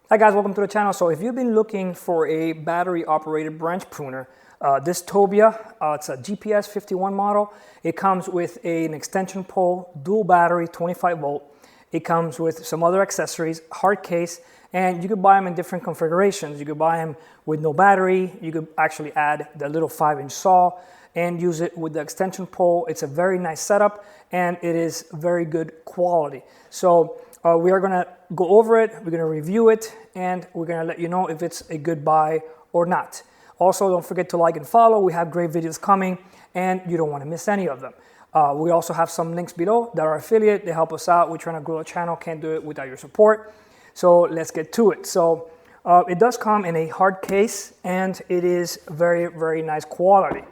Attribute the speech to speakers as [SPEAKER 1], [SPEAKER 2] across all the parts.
[SPEAKER 1] Hi guys, welcome to the channel. So if you've been looking for a battery operated branch pruner, this Tovia, it's a GPS51 model. It comes with an extension pole, dual battery, 25 volt. It comes with some other accessories, hard case, and you could buy them in different configurations. You could buy them with no battery. You could actually add the little 5-inch saw and use it with the extension pole. It's a very nice setup and it is very good quality. So we are gonna go over it, we're gonna review it, and we're gonna let you know if it's a good buy or not. Also, don't forget to like and follow. We have great videos coming and you don't wanna miss any of them. We also have some links below that are affiliate. They help us out. We're trying to grow a channel, can't do it without your support. So let's get to it. So it does come in a hard case and it is very, very nice quality.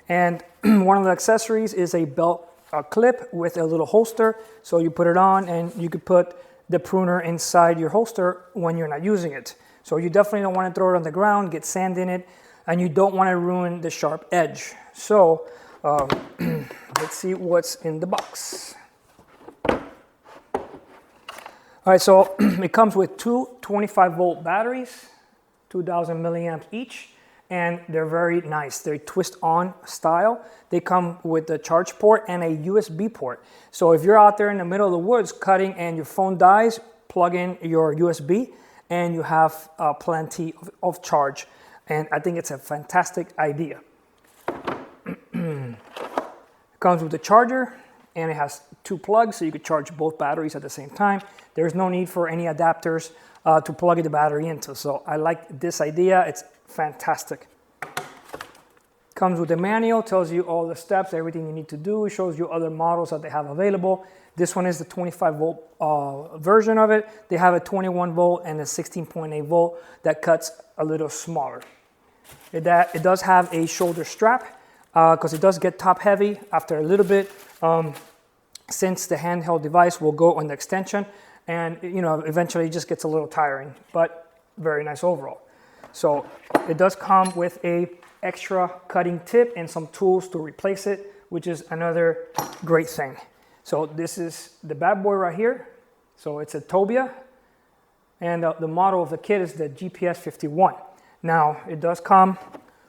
[SPEAKER 1] And one of the accessories is a belt clip with a little holster. So you put it on and you could put the pruner inside your holster when you're not using it. So you definitely don't want to throw it on the ground, get sand in it, and you don't want to ruin the sharp edge. So let's see what's in the box. All right, so it comes with two 25 volt batteries, 2000 milliamps each, and they're very nice. They're twist on style. They come with a charge port and a USB port. So if you're out there in the middle of the woods cutting and your phone dies, plug in your USB and you have plenty of charge. And I think it's a fantastic idea. It comes with a charger and it has two plugs so you could charge both batteries at the same time. There's no need for any adapters to plug the battery into. So I like this idea. It's fantastic. Comes with a manual, tells you all the steps, everything you need to do. It shows you other models that they have available. This one is the 25 volt version of it. They have a 21 volt and a 16.8 volt that cuts a little smaller. It does have a shoulder strap because it does get top heavy after a little bit, since the handheld device will go on the extension, and eventually it just gets a little tiring, but very nice overall. So it does come with a extra cutting tip and some tools to replace it, which is another great thing. So this is the bad boy right here. So it's a Tovia, and the model of the kit is the GPS51. Now it does come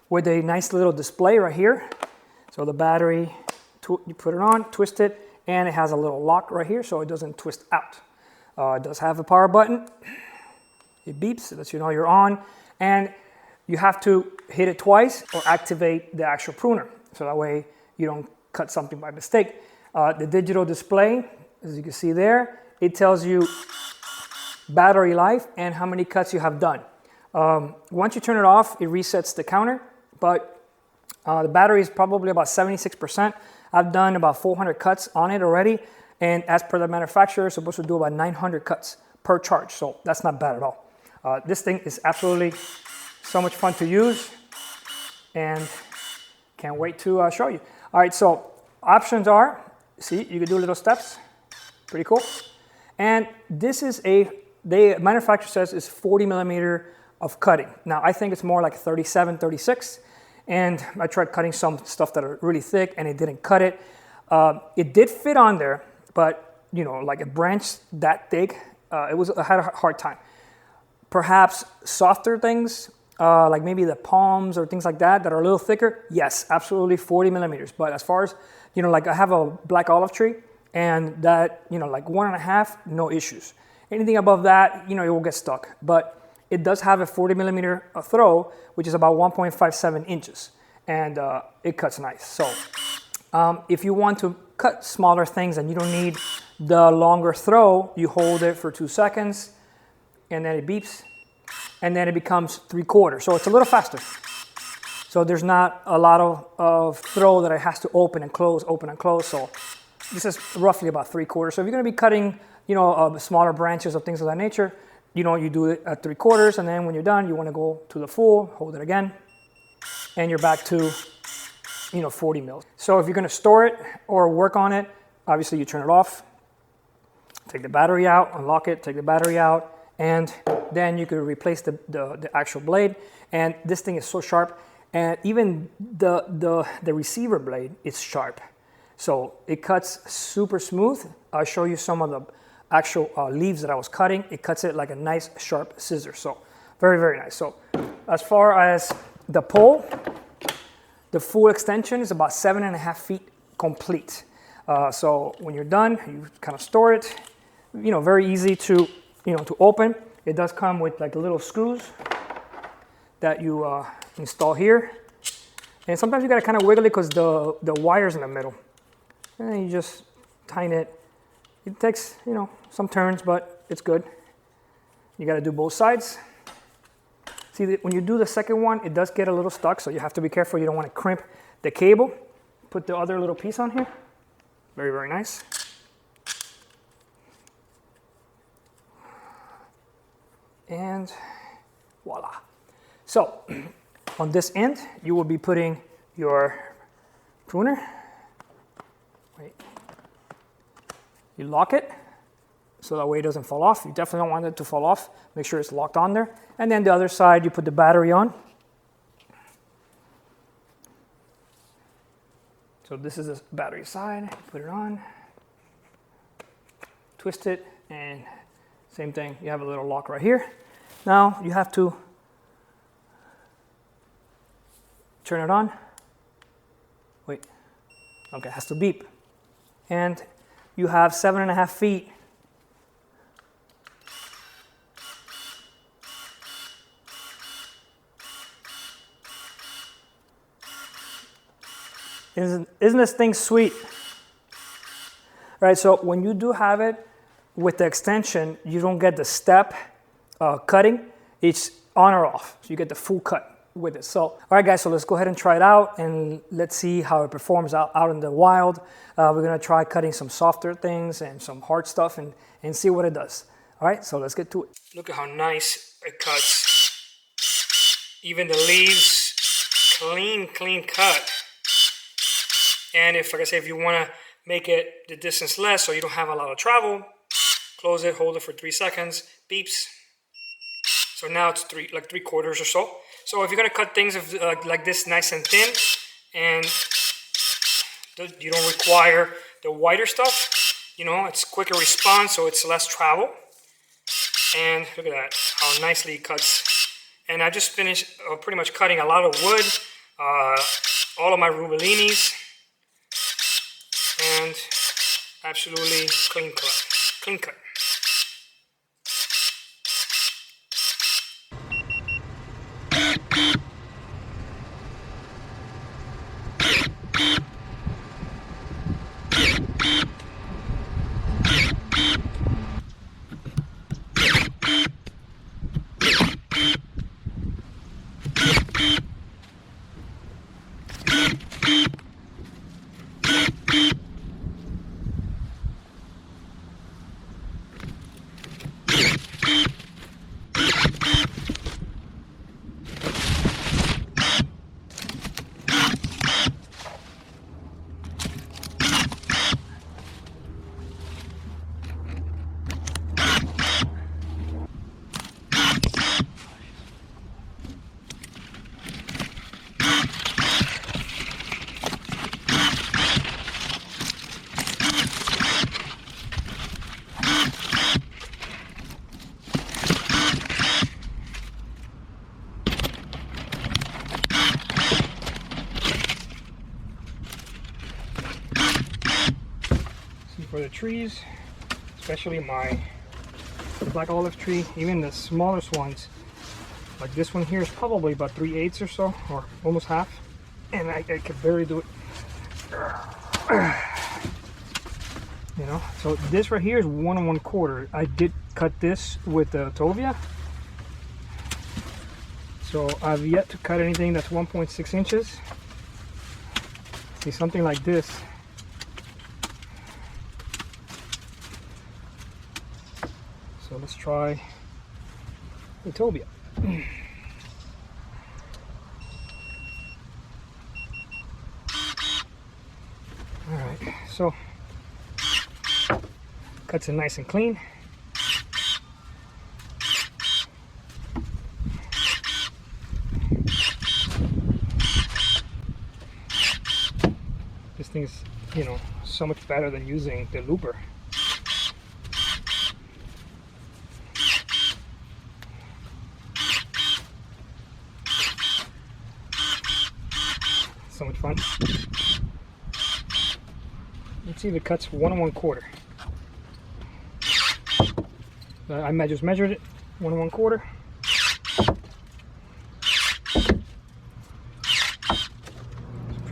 [SPEAKER 1] with a nice little display right here. So the battery, you put it on, twist it, and it has a little lock right here so it doesn't twist out. It does have a power button. It beeps, it lets you know you're on, and you have to hit it twice or activate the actual pruner. So that way you don't cut something by mistake. The digital display, as you can see there, it tells you battery life and how many cuts you have done. Once you turn it off, it resets the counter, but the battery is probably about 76%. I've done about 400 cuts on it already, and as per the manufacturer, it's supposed to do about 900 cuts per charge, so that's not bad at all. This thing is absolutely so much fun to use and can't wait to show you. All right, so options are, see, you can do little steps, pretty cool. And this is the manufacturer says is 40 millimeter of cutting. Now I think it's more like 37, 36. And I tried cutting some stuff that are really thick and it didn't cut it. It did fit on there, but like a branch that thick, I had a hard time. Perhaps softer things, like maybe the palms or things like that are a little thicker. Yes, absolutely 40 millimeters. But as far as, like I have a black olive tree and that, like 1.5, no issues. Anything above that, it will get stuck. But it does have a 40 millimeter throw, which is about 1.57 inches. And it cuts nice. So if you want to cut smaller things and you don't need the longer throw, you hold it for 2 seconds and then it beeps. And then it becomes 3/4. So it's a little faster. So there's not a lot of throw that it has to open and close. So this is roughly about 3/4. So if you're gonna be cutting, smaller branches of things of that nature, you do it at 3/4, and then when you're done, you wanna go to the full, hold it again, and you're back to, 40 mils. So if you're gonna store it or work on it, obviously you turn it off, take the battery out, unlock it, take the battery out, and then you could replace the actual blade. And this thing is so sharp, and even the receiver blade is sharp. So it cuts super smooth. I'll show you some of actual leaves that I was cutting. It cuts it like a nice sharp scissor. So very, very nice. So as far as the pole, the full extension is about 7.5 feet complete. So when you're done, you kind of store it. You know, very easy to, to open. It does come with like little screws that you install here. And sometimes you gotta kind of wiggle it because the wire's in the middle. And then you just tighten it. It takes, some turns, but it's good. You gotta do both sides. See, when you do the second one, it does get a little stuck, so you have to be careful. You don't want to crimp the cable. Put the other little piece on here. Very, very nice. And voila. So on this end, you will be putting your pruner. Wait. You lock it so that way it doesn't fall off. You definitely don't want it to fall off. Make sure it's locked on there. And then the other side, you put the battery on. So this is the battery side. Put it on. Twist it, and same thing. You have a little lock right here. Now you have to turn it on. Wait. Okay, it has to beep. And you have 7.5 feet. Isn't this thing sweet? All right, so when you do have it with the extension, you don't get the step cutting. It's on or off, so you get the full cut with it. So, all right, guys, so let's go ahead and try it out, and let's see how it performs out in the wild. We're gonna try cutting some softer things and some hard stuff and see what it does. All right, so let's get to it. Look at how nice it cuts. Even the leaves, clean cut. And if, like I say, if you want to make it the distance less so you don't have a lot of travel, close it, hold it for 3 seconds, beeps. So now it's like 3/4 or so. So if you're going to cut things like this nice and thin, and you don't require the wider stuff, it's quicker response, so it's less travel. And look at that, how nicely it cuts. And I just finished pretty much cutting a lot of wood, all of my rubellinis. And absolutely clean cut. For the trees, especially the black olive tree, even the smallest ones, like this one here is probably about 3/8 or so, or almost half, and I could barely do it. So this right here is 1 1/4. I did cut this with the Tovia, so I've yet to cut anything that's 1.6 inches. See, something like this. So let's try the Tovia. All right, so cuts it nice and clean. This thing is, so much better than using the looper. So much fun. Let's see if it cuts 1 1/4. I just measured it, 1 1/4.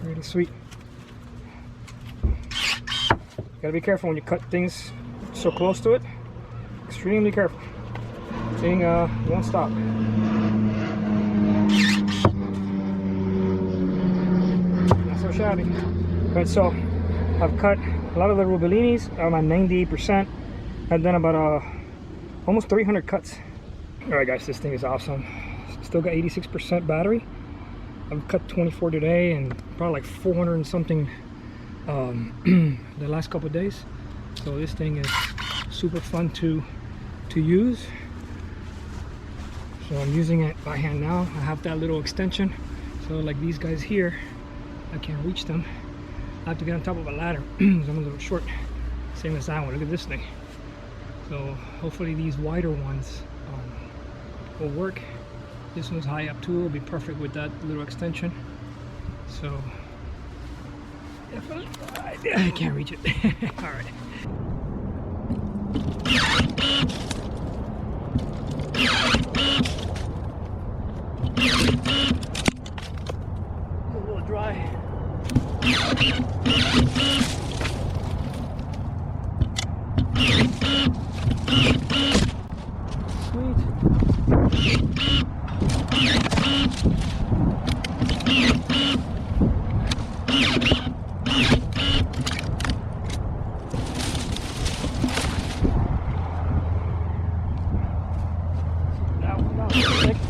[SPEAKER 1] Pretty sweet. Gotta be careful when you cut things so close to it. Extremely careful. Thing won't stop. Not so shabby. Right, so I've cut a lot of the Rubellinis. I'm at 98%. I've done about almost 300 cuts. All right, guys, this thing is awesome. Still got 86% battery. I've cut 24 today and probably like 400 and something the last couple of days. So this thing is super fun to use. So I'm using it by hand now. I have that little extension. So like these guys here, I can't reach them. I have to get on top of a ladder. So I'm a little short. Same as that one. Look at this thing. So hopefully these wider ones will work. This one's high up too. It'll be perfect with that little extension. So definitely, I can't reach it. All right. A little dry.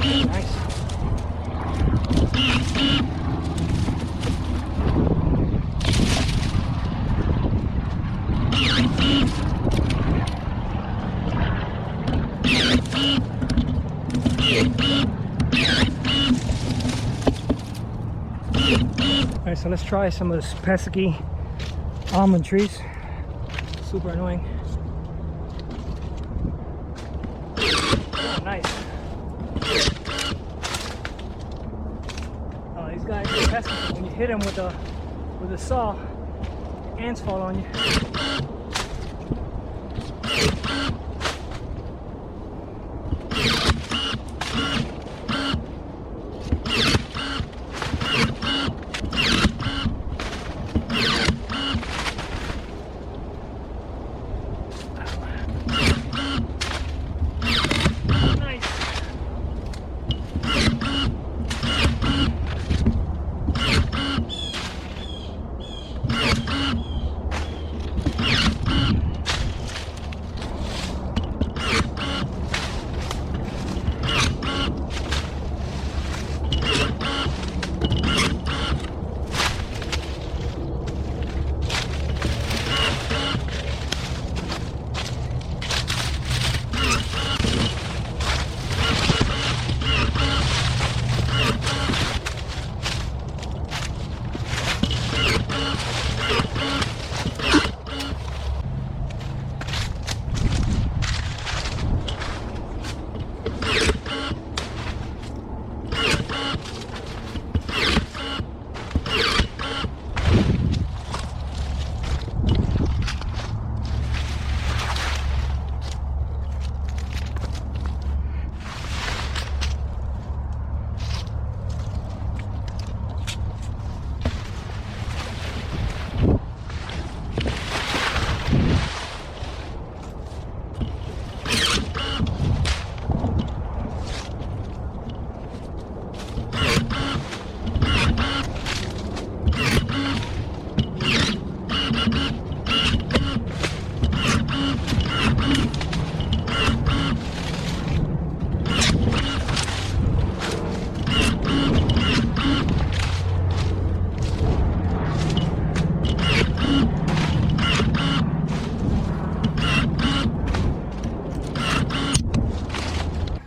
[SPEAKER 1] Nice. Alright, so let's try some of this pesky almond trees. Super annoying. Oh, nice. Oh, these guys are pesky. When you hit them with a saw, ants fall on you.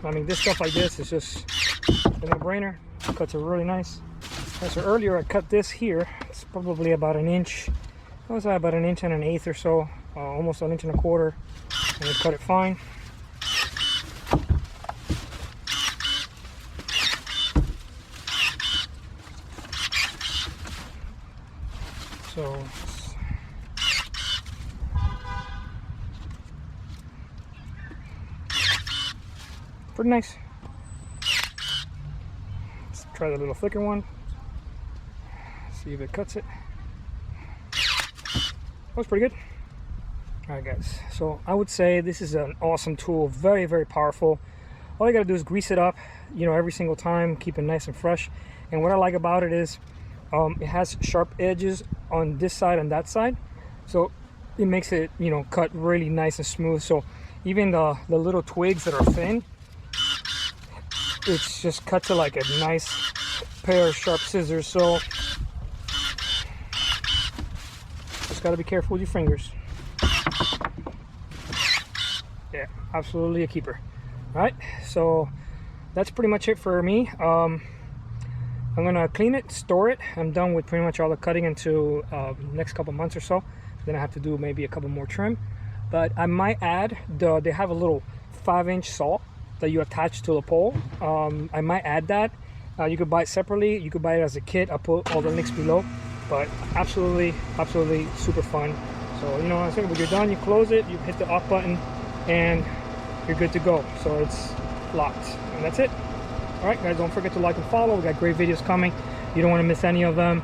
[SPEAKER 1] I mean, this stuff like this is just a no-brainer. Cuts are really nice. So earlier I cut this here. It's probably about an inch. It was about an inch and an eighth or so, almost an inch and a quarter, and it cut it fine. So pretty nice. Let's try the little thicker one. See if it cuts it. That was pretty good. Alright guys, so I would say this is an awesome tool, very, very powerful. All you gotta do is grease it up, you know, every single time, keep it nice and fresh. And what I like about it is it has sharp edges on this side and that side, so it makes it, you know, cut really nice and smooth. So even the little twigs that are thin, it's just cut to like a nice pair of sharp scissors. So just got to be careful with your fingers. Yeah, absolutely a keeper. All right, so that's pretty much it for me. I'm gonna clean it, store it. I'm done with pretty much all the cutting until next couple months or so. Then I have to do maybe a couple more trim, but I might add they have a little 5-inch saw that you attach to the pole. I might add that. You could buy it separately, you could buy it as a kit. I'll put all the links below, but absolutely super fun. So, you know, I think when you're done, you close it, you hit the off button, and you're good to go. So it's locked, and that's it. All right guys, don't forget to like and follow. We got great videos coming. You don't want to miss any of them.